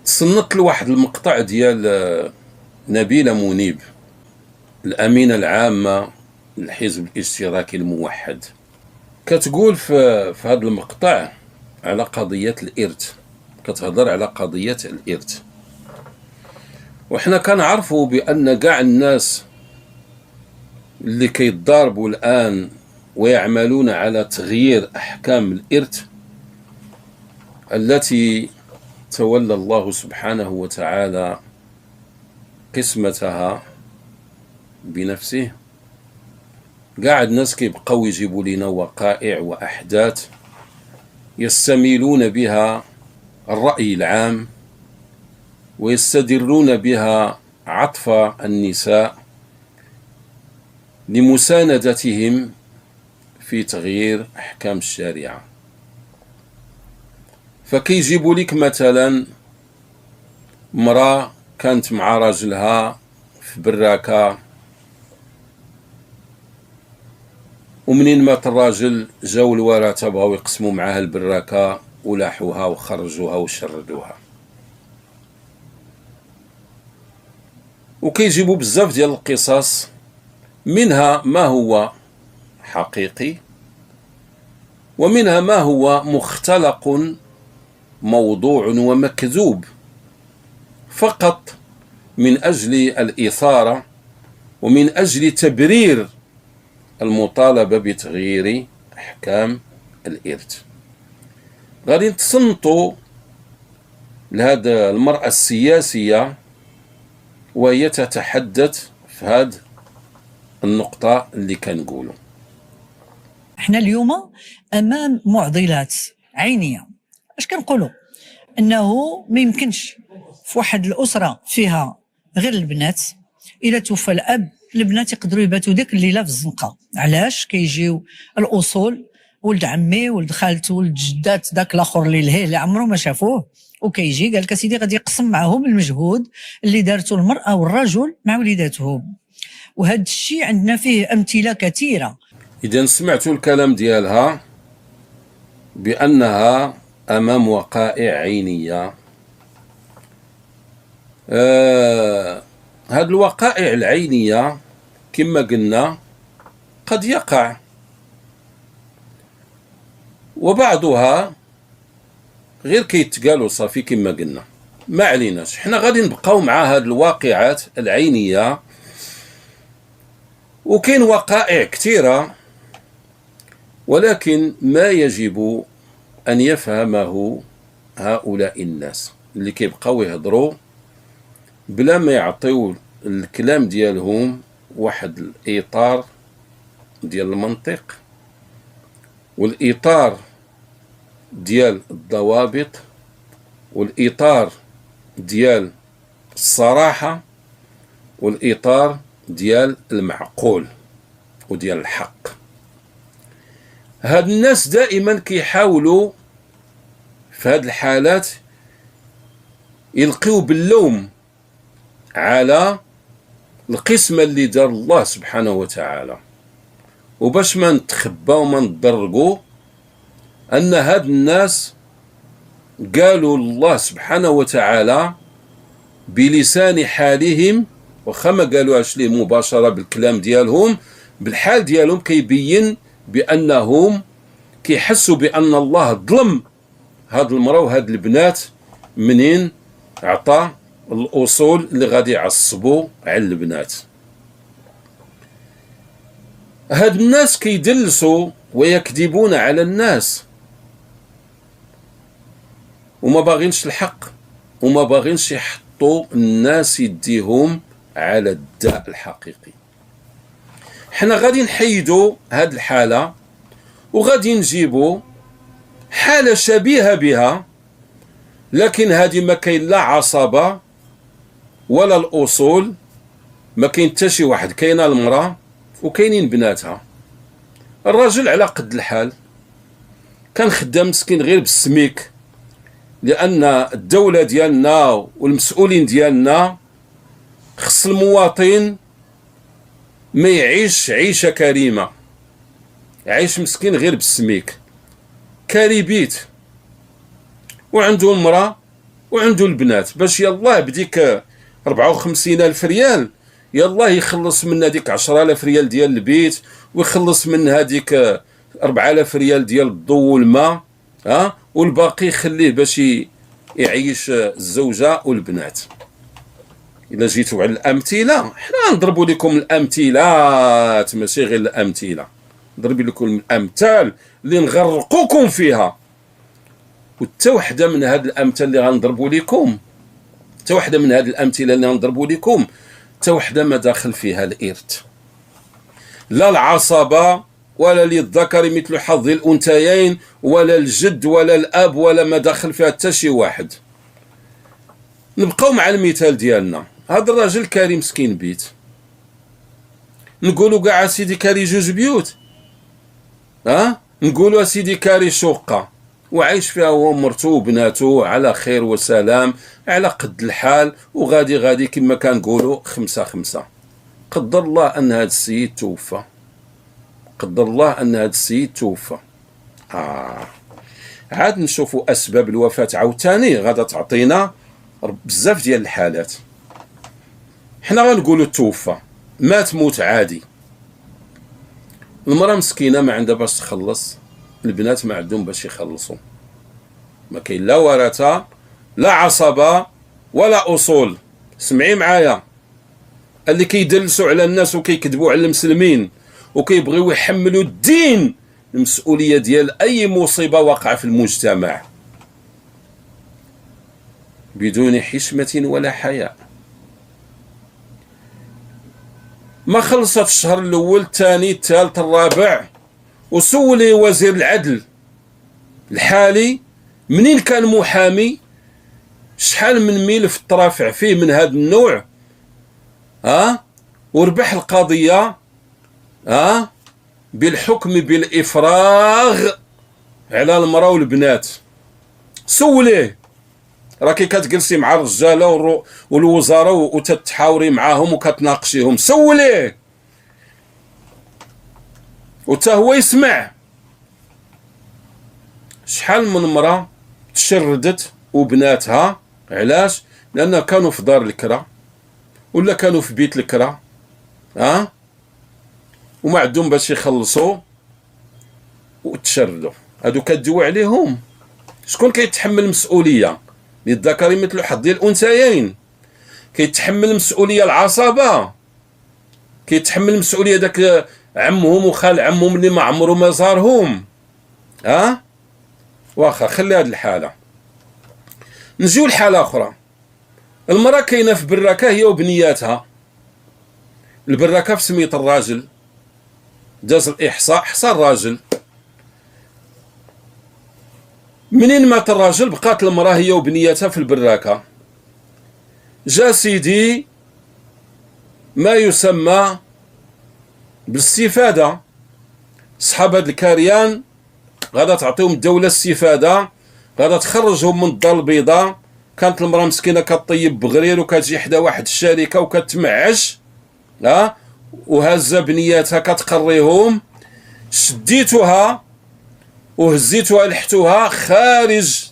تصنت لواحد المقطع ديال نبيلة منيب، الأمينة العامة للحزب الاشتراكي الموحد. كتقول في هذا المقطع على قضية الإرث، كتهضر على قضية الإرث. وحنا كنعرفوا بأن كاع الناس اللي كيتضاربوا الآن ويعملون على تغيير أحكام الإرث التي تولى الله سبحانه وتعالى قسمتها بنفسه، كاع الناس كيبقاو يجيبوا لنا وقائع وأحداث يستميلون بها الرأي العام ويستدرون بها عطف النساء لمساندتهم في تغيير أحكام الشريعة. فكيجيبوا لك مثلا مرأة كانت مع راجلها في براكة، ومنين مات الراجل جاو الورثة بغاو يقسموا معاها البراكة ولاحوها وخرجوها وشردوها. وكيجيبوا بزاف ديال القصص، منها ما هو حقيقي ومنها ما هو مختلق موضوع ومكذوب فقط من أجل الإثارة ومن أجل تبرير المطالبة بتغيير أحكام الإرث. غادي نتصنتوا لهذا المرأة السياسية وهي تتحدث في هذه النقطة اللي كنقولوا. احنا اليوم امام معضلات عينيه. اش كنقولوا؟ انه ما يمكنش في واحد الاسره فيها غير البنات، الا توفى الاب البنات يقدروا يباتوا ديك الليله في الزنقه. علاش؟ كيجيو الاصول، ولد عمي ولد خالته ولد جدات داك الاخر اللي عمره ما شافوه، وكيجي قال لك اسيدي غادي يقسم معهم المجهود اللي دارته المراه والرجل مع وليداتهم. وهذا الشيء عندنا فيه امثله كثيره. إذا سمعتوا الكلام ديالها بأنها أمام وقائع عينية، هذه الوقائع العينية كما قلنا قد يقع، وبعضها غير كيتقالوا صافي كما قلنا. ما عليناش، حنا غادي نبقاو مع هذه الواقعات العينية، وكاين وقائع كثيرة، ولكن ما يجب أن يفهمه هؤلاء الناس اللي كيبقاو يهضروا بلا ما يعطيو الكلام ديالهم واحد الإطار ديال المنطق والإطار ديال الضوابط والإطار ديال الصراحة والإطار ديال المعقول وديال الحق. هاد الناس دائما كيحاولوا في هاد الحالات يلقيو باللوم على القسمة اللي دار الله سبحانه وتعالى، وباش ما نتخبى وما نضرقوا أن هاد الناس قالوا الله سبحانه وتعالى بلسان حالهم، وخا ما قالوهاش ليه مباشرة بالكلام ديالهم، بالحال ديالهم كيبين بأنهم كيحسوا بأن الله ظلم هاد المرأة وهاد البنات منين عطى الأصول اللي غادي يعصبوا على البنات. هاد الناس كيدلسوا ويكذبون على الناس، وما باغينش الحق، وما باغينش يحطوا الناس يديهم على الداء الحقيقي. حنا غادي نحيدوا هاد الحالة وغادي نجيبوا حالة شبيهة بها، لكن هذه ما كاين لا عصبة ولا الأصول، ما كاين حتى شي واحد، كاينه المرأة وكاينين بناتها. الراجل على قد الحال كان خدام مسكين غير بالسميك، لأن الدولة ديالنا والمسؤولين ديالنا خص المواطن ما يعيش عيشة كريمة، عايش مسكين غير بالسميك كاري بيت، وعنده المرأة وعنده البنات، باش يلاه بديك 54,000 ريال يلاه يخلص من هذيك 10,000 ريال ديال البيت، ويخلص من هذيك 4,000 ريال ديال الضو والماء، والباقي يخليه باش يعيش الزوجة والبنات. إلا جيتوا على الأمثلة، حنا نضربوا لكم الأمثلات ماشي غير الأمثلة، نضرب لكم الأمثال اللي نغرقوكم فيها. وحتى وحده من هاد الأمثال اللي غنضربوا لكم، حتى وحده من هاد الأمثلة اللي غنضربوا لكم، حتى وحده ما داخل فيها الإرث، لا العصبة ولا للذكر مثل حظ الأنثيين، ولا الجد ولا الأب، ولا ما داخل فيها حتى شي واحد. نبقاو مع المثال ديالنا. هذا الراجل كاري مسكين بيت، نقولوا كاع سيدي كاري جوج بيوت، نقولوا سيدي كاري شقة وعايش فيها هو ومرتو وبناتو على خير وسلام على قد الحال، وغادي كما كنقولوا 5-5. قدر الله ان هذا السيد توفى، قدر الله ان هذا السيد توفى. عاد نشوفوا اسباب الوفاة عاوتاني غادا تعطينا بزاف ديال الحالات. حنا غنقولوا توفى، مات موت عادي، المرأة مسكينة ما عندها باش تخلص، البنات ما عندهم باش يخلصوا، ما كاين لا ورثة لا عصبة ولا أصول. سمعي معايا، اللي كيدلسوا على الناس وكيكذبوا على المسلمين وكيبغيو يحملوا الدين المسؤولية ديال أي مصيبة واقعة في المجتمع بدون حشمة ولا حياء. ما خلصت الشهر الأول الثاني الثالث الرابع، وسولي وزير العدل الحالي منين كان محامي شحال من ملف ترافع فيه من هذا النوع، وربح القضية بالحكم بالإفراغ على المرأة والبنات. سوليه، راكي كتجلسي مع الرجاله والوزاره وتتحاوري معاهم وكتناقشيهم، سوليه وتا هو يسمع. شحال من مرة تشردت وبناتها، علاش؟ لأن كانوا في دار الكرا ولا كانوا في بيت الكرا، وما عندهم باش يخلصوا وتشردوا. هادو كدوي عليهم، شكون كيتحمل المسؤولية؟ للذكر مثل حظ الأنثيين. كيتحمل مسؤولية العصبة، كيتحمل مسؤولية داك عمهم وخال عمهم اللي ما عمرو ما زارهم. واخا خلي هاد الحالة. نجيو لحالة أخرى، المرأة كاينة في براكة هي وبنياتها، البراكة في سمية الراجل، داز الإحصاء حصى الراجل. منين مات الراجل بقات المرأة هي وبنياتها في البراكة. جا سيدي ما يسمى بالاستفادة، صحاب هاد الكاريان غادا تعطيهم الدولة الاستفادة، غادا تخرجهم من الدار البيضاء. كانت المرأة مسكينة كطيب بغرير وكتجي حدا واحد الشركة وكتمعش، وهزة بنياتها كتقريهم. شديتوها وهزيتوها لحتوها خارج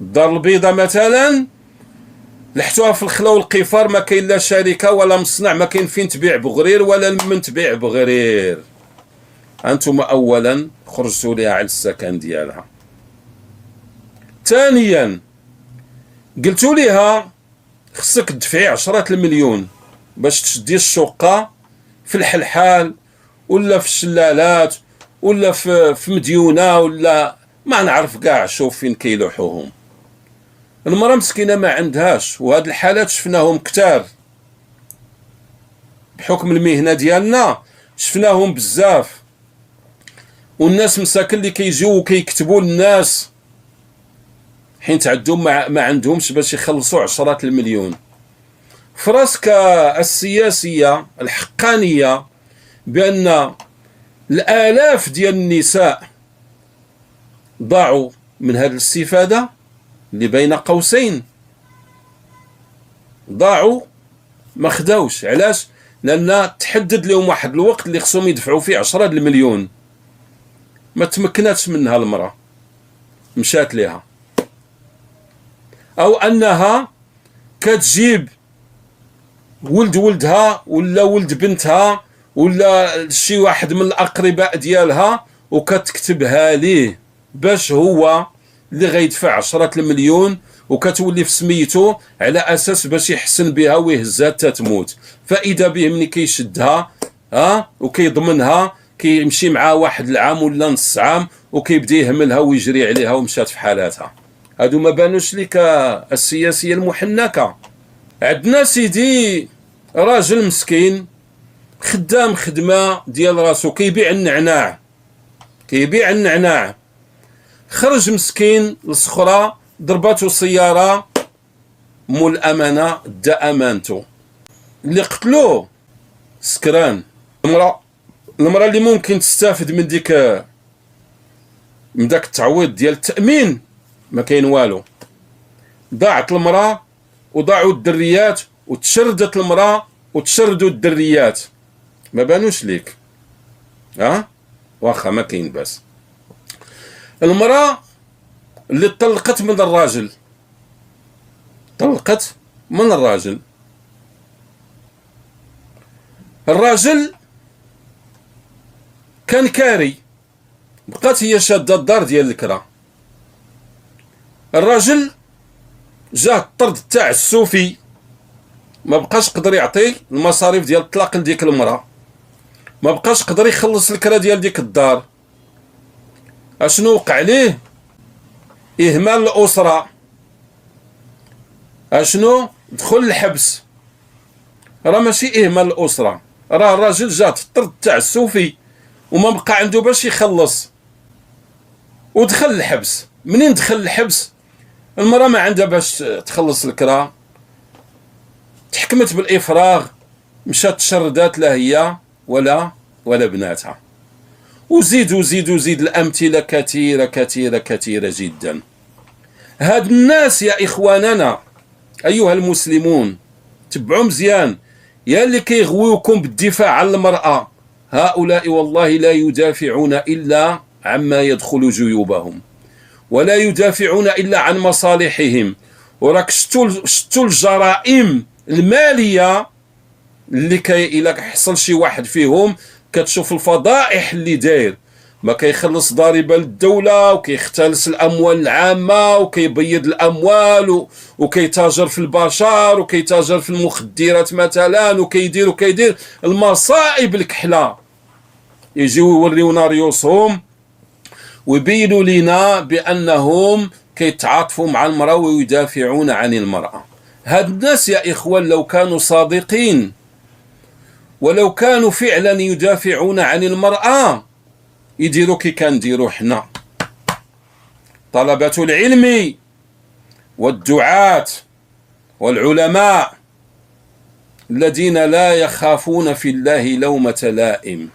الدار البيضاء مثلا، لحتوها في الخلا والقفار، ما كاين لا شركة ولا مصنع، ما كاين فين تبيع بغرير ولا من تبيع بغرير. أنتم أولا خرجتوا لها على السكن ديالها، ثانيا قلتوا لها خصك تدفعي 10 المليون باش تشدي الشقة في الحلحال ولا في الشلالات ولا في مديونة ولا ما نعرف كاع شوف فين كيلوحوهم. المرأة مسكينة ما عندهاش، وهاد الحالات شفناهم كتار بحكم المهنة ديالنا، شفناهم بزاف. والناس مساكن اللي كيجيو وكيكتبوا للناس حين تعدهم ما عندهمش باش يخلصوا 10 المليون. فراسك السياسية الحقانية بأن الآلاف ديال النساء ضاعوا من هذه الاستفادة اللي بين قوسين، ضاعوا ما خداوش. علاش؟ لأن تحدد لهم واحد الوقت اللي خصهم يدفعوا فيه 10 المليون، ما تمكناتش منها المرأة، مشات لها. أو أنها كتجيب ولد ولدها ولا ولد بنتها ولا شي واحد من الأقرباء ديالها وكتكتبها ليه باش هو اللي غيدفع 10 المليون، وكتولي في سميتو على أساس باش يحسن بها ويهزها حتى تموت. فإذا به ملي كيشدها وكيضمنها كيمشي معها واحد العام ولا نص عام وكيبدا يهملها ويجري عليها ومشات في حالاتها. هادو ما بانوش لك السياسية المحنكة. عندنا سيدي راجل مسكين خدام خدمة ديال راسو كيبيع النعناع، خرج مسكين للصخرة ضرباتو سيارة مول الأمانة دا أمانتو. اللي قتلوه سكران. المرأة اللي ممكن تستافد من داك التعويض ديال التأمين ما كاين والو. ضاعت المرأة وضاعوا الدريات وتشردت المرأة وتشردوا الدريات. ما بانوش ليك واخا ما كاين باس. المرأة اللي طلقت من الراجل، الراجل كان كاري، بقات هي شادة الدار ديال الكرا. الراجل جاه الطرد تاع السوفي، ما بقاش قدر يعطي المصاريف ديال الطلاق لديك المرأة، ما بقاش قدر يخلص الكرا ديال ديك الدار. اشنو وقع ليه؟ اهمال الاسره. اشنو؟ دخل الحبس. راه ماشي اهمال الاسره، راه الراجل جات الطرد تاع السوفي وما بقى عنده باش يخلص ودخل الحبس. منين دخل الحبس المراه ما عندها باش تخلص الكرا، تحكمت بالافراغ، مشات تشردات لا هي ولا بناتها. وزيد الأمثلة كثيرة جدا. هاد الناس يا إخواننا أيها المسلمون تبعوا مزيان، يا اللي كيغويوكم بالدفاع عن المرأة، هؤلاء والله لا يدافعون إلا عما يدخل جيوبهم، ولا يدافعون إلا عن مصالحهم. وراك شتوا الجرائم المالية اللي إلا حصل شي واحد فيهم كتشوف الفضائح اللي داير، ما كيخلص ضريبه للدوله وكيختلس الاموال العامه وكيبيض الاموال وكيتاجر في البشر وكيتاجر في المخدرات مثلا وكيدير المصائب الكحله. يجيو يوريونا ريوسهم ويبينوا لنا بانهم كيتعاطفوا مع المراه ويدافعون عن المراه. هاد الناس يا اخوان لو كانوا صادقين ولو كانوا فعلا يدافعون عن المرأة يديروا كي كنديروا حنا طلبة العلم والدعاة والعلماء الذين لا يخافون في الله لومة لائم.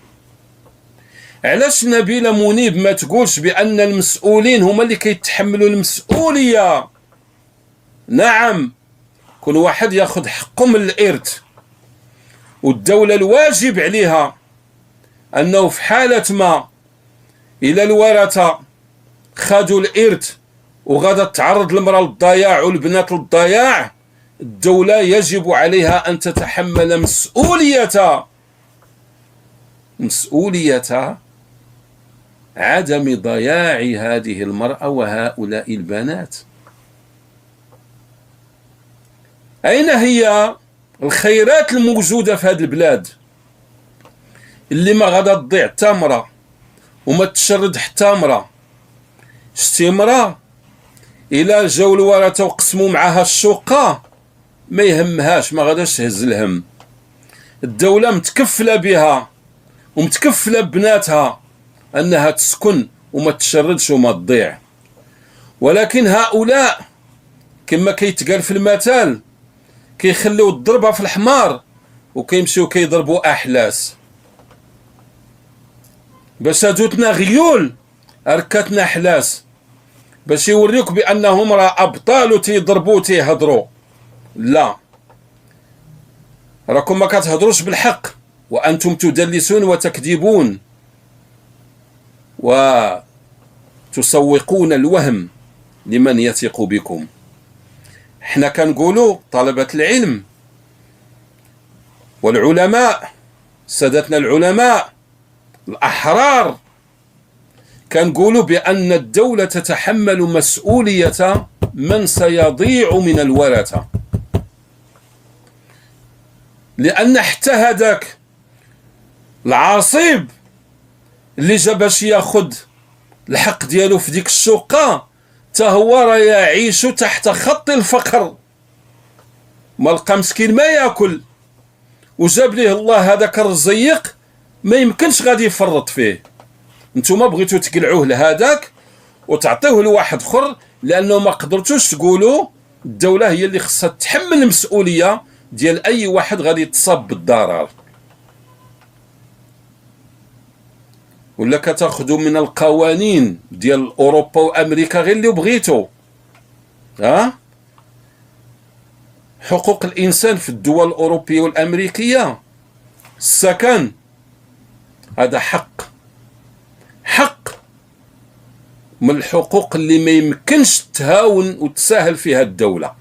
علاش نبيلة منيب ما تقولش بأن المسؤولين هما اللي كيتحملوا المسؤولية؟ نعم، كل واحد ياخذ حقه من الإرث، والدولة الواجب عليها أنه في حالة ما إلى الورثة خادوا الإرث وغادا تعرض المرأة للضياع والبنات للضياع، الدولة يجب عليها أن تتحمل مسؤولية عدم ضياع هذه المرأة وهؤلاء البنات. أين هي الخيرات الموجودة في هذه البلاد اللي ما غادا تضيع حتى مرة وما تشرد حتى مرة؟ شتي مرة إلا جاو الورثة وقسموا معها الشقة ما يهمهاش، ما غاداش تهز الهم. الدولة متكفلة بها ومتكفلة ببناتها أنها تسكن وما تشردش وما تضيع. ولكن هؤلاء كما كيتقال في المثال كيخليو الضربة في الحمار وكيمشيو كيضربوا أحلاس. باش هادوتنا غيول ركاتنا حلاس باش يوريوك بأنهم راه أبطال وتيضربوا وتيهضروا. لا، راكم ما كتهضروش بالحق وأنتم تدلسون وتكذبون وتسوقون الوهم لمن يثق بكم. حنا كنقولوا طلبة العلم والعلماء، سادتنا العلماء الأحرار، كنقولوا بأن الدولة تتحمل مسؤولية من سيضيع من الورثة، لأن حتى هذاك العاصب اللي جا باش ياخذ الحق ديالو في ديك الشقة تا هو راه يعيش تحت خط الفقر، ما لقى مسكين ما ياكل، وجاب ليه الله هذاك الرزيق ما يمكنش غادي يفرط فيه. نتوما بغيتو تقلعوه لهذاك وتعطيوه لواحد اخر، لانه ما قدرتوش تقولوا الدوله هي اللي خصها تحمل المسؤوليه ديال اي واحد غادي يتصاب بالضرر. ولا كتاخذوا من القوانين ديال اوروبا وامريكا غير اللي بغيتو. حقوق الانسان في الدول الاوروبيه والامريكيه، السكن هذا حق من الحقوق اللي ما يمكنش تهاون وتساهل فيها الدوله.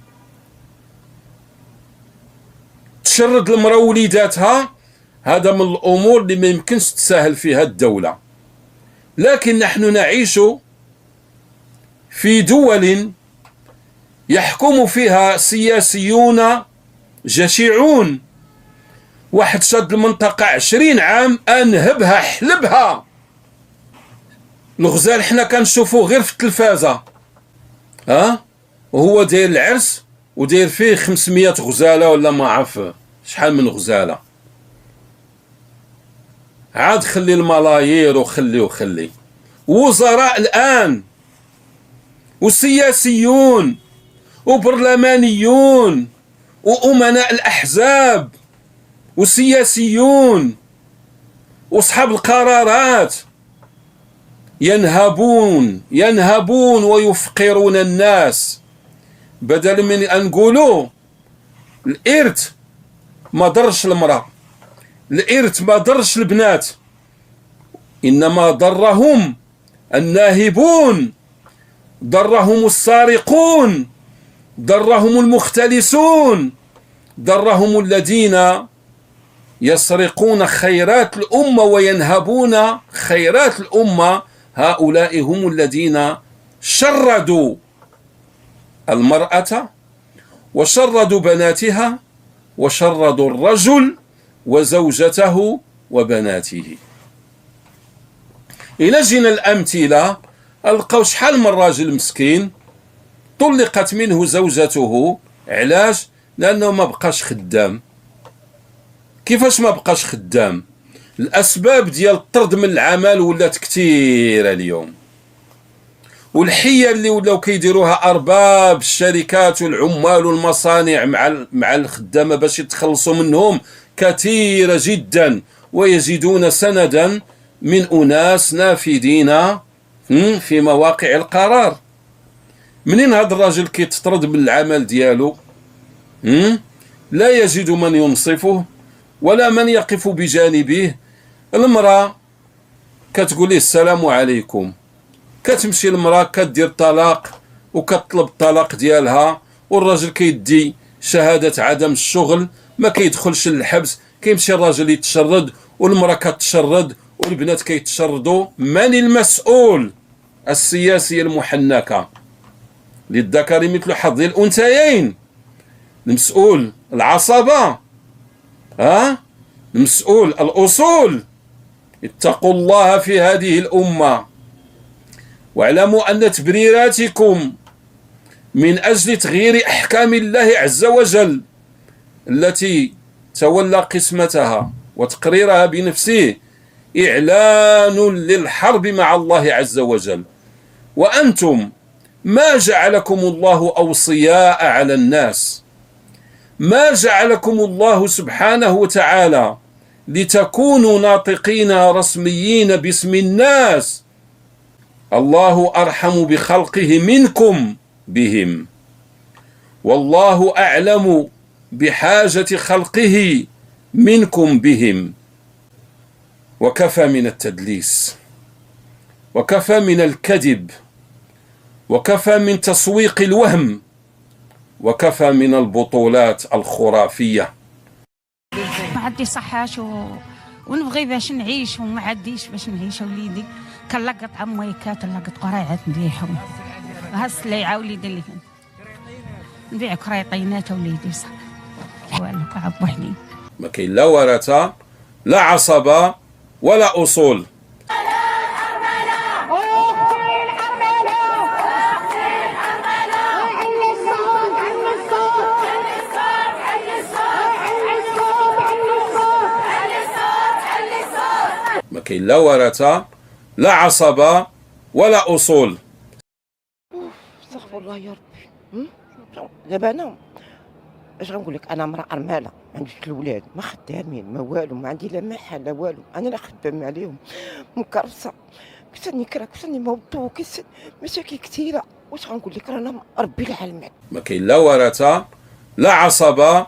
تشرد المراه وليداتها، هذا من الامور اللي ما يمكنش تساهل فيها الدوله. لكن نحن نعيش في دول يحكم فيها سياسيون جشعون. واحد شاد المنطقة 20 عام أنهبها حلبها. الغزال حنا كنشوفوه غير في التلفازة، وهو داير العرس وداير فيه 500 غزالة ولا ما عرف شحال من غزالة. عاد خلي الملايير وخلي وزراء الآن وسياسيون وبرلمانيون وأمناء الأحزاب وسياسيون وأصحاب القرارات ينهبون ويفقرون الناس. بدل من أن نقولوا الإرث ما ضرش المرأة، الإرث ما ضرش البنات، إنما ضرهم الناهبون، ضرهم السارقون، ضرهم المختلسون، ضرهم الذين يسرقون خيرات الأمة وينهبون خيرات الأمة. هؤلاء هم الذين شردوا المرأة وشردوا بناتها وشردوا الرجل وزوجته وبناته. إلى جينا الأمثلة ألقاو شحال من راجل مسكين طلقت منه زوجته. علاش؟ لأنه ما بقاش خدام. كيفاش ما بقاش خدام؟ الأسباب ديال الطرد من العمل ولات كثيرة اليوم، والحية اللي ولاو كيديروها أرباب الشركات والعمال والمصانع مع الخدامة باش يتخلصوا منهم كثيرة جدا، ويجدون سندا من أناس نافذين في مواقع القرار. منين هذا الراجل كيتطرد من العمل ديالو؟ لا يجد من ينصفه ولا من يقف بجانبه. المرأة كتقول ليه السلام عليكم، كتمشي المرأة كدير طلاق وكتطلب الطلاق ديالها، والراجل كيدي شهادة عدم الشغل، ما كيدخلش للحبس، كيمشي الراجل يتشرد والمرأة كتشرد والبنات كيتشردوا. من المسؤول؟ السياسية المحنكة للذكر مثل حظ الأنثيين. المسؤول العصبة، المسؤول الأصول. اتقوا الله في هذه الأمة واعلموا أن تبريراتكم من أجل تغيير أحكام الله عز وجل التي تولى قسمتها وتقريرها بنفسه إعلان للحرب مع الله عز وجل. وأنتم ما جعلكم الله أوصياء على الناس، ما جعلكم الله سبحانه وتعالى لتكونوا ناطقين رسميين باسم الناس. الله أرحم بخلقه منكم بهم، والله أعلم بحاجة خلقه منكم بهم. وكفى من التدليس، وكفى من الكذب، وكفى من تسويق الوهم، وكفى من البطولات الخرافية. ما عندي صحاش ونبغي باش نعيش وما عنديش باش نعيش. وليدي كنلقط عمويكات نلقط قرايعات نبيعهم. هاس اللي يعاود وليدي اللي كان نبيع قرايطينات وليدي صح والو كعب وحدي. ما كاين لا ورثة لا عصبة ولا أصول. ما كاين لا ورثة لا عصبة ولا أصول. استغفر الله يا ربي. دابا انا اش غنقول لك، انا امراه ارمله، ما عنديش الاولاد، ما خدامين ما والو، ما عندي لا محل لا والو، انا لا خدام عليهم مكرسه، كسرني كرا كسرني موضوع كسر مشاكل كثيره. واش غنقول لك، رانا ربي العالمين. ما كاين لا ورثة لا عصبة